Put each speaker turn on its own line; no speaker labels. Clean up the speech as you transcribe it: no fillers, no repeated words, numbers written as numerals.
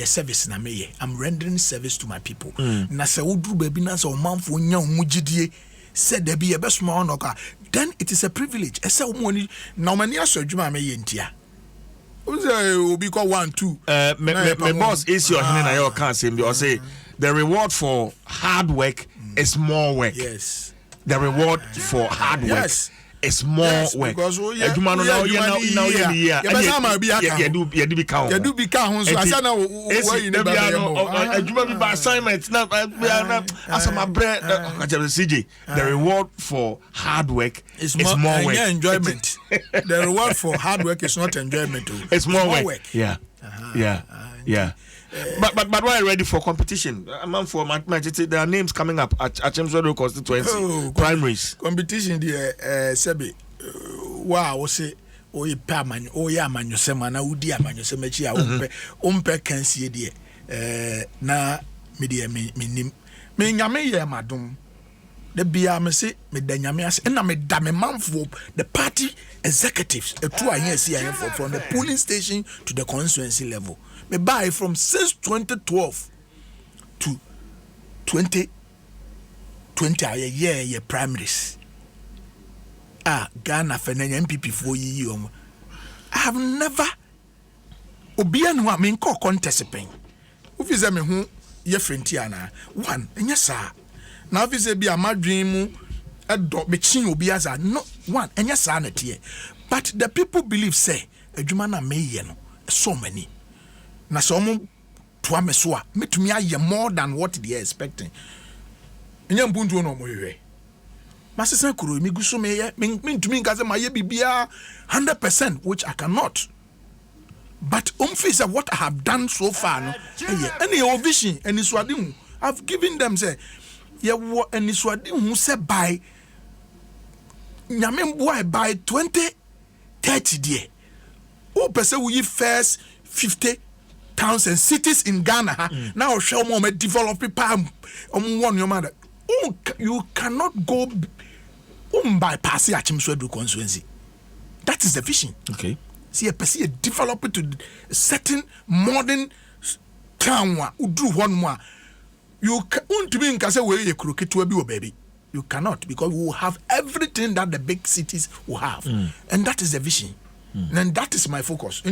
service na meye. I'm rendering service to my people. Na se udru baby na se omanfo nya omugidie said there be a best man oka. Then it is a privilege. I say money na mani aso adwuma meye ntia. Obi call 1 2.
My boss is your hand na your can say me say the reward for hard work is more work.
Yes.
The reward for hard work is more work.
Because
now you do count.
You do be count. So I said now
you be by assignment now as my bread CJ. The reward for hard work is more work.
Enjoyment. The reward for hard work is not enjoyment.
It's more work. Yeah. But why ready for competition? I'm for my there are names coming up at Akyem Swedru constituency primaries.
Competition the Sebi. Wow, say oye permanent oya amanyosema na udi amanyosema chi a umpe kansie de na media minim me nyame ye madum de bia me se me da nyame ase na me da me manfo the party executives etu ayen si ayen from the polling station to the constituency level me buy from since 2012 to 2020 ye primaries. Ghana Fenanya MPP for you. I have never Obian who I mean call contest pain. If you say me who ye frientiana one and yes sir. Now if you say be a mad dream a dog be chin obiaza no one and yes sanity. But the people believe say a jumana may yeno so many. Na some tuameswa me to me aye more than what they are expecting. Nyam buntu no mo hwe. Masisa kuro mi guso me to me ngaze maye bibia 100% which I cannot. But face of what I have done so far no any vision any swadi I've given them say ye wo any swadi hu say by nyame boy by 2030 die o pese we first 50 towns and cities in Ghana now show more develop people one your mother. You cannot go bypass Akyem Swedru constituency. That is the vision.
Okay.
See a person develop it to a certain modern town. Do one more. You can't to be in Kasa where you crooked to a baby. You cannot because we will have everything that the big cities will have, and that is the vision. And that is my focus.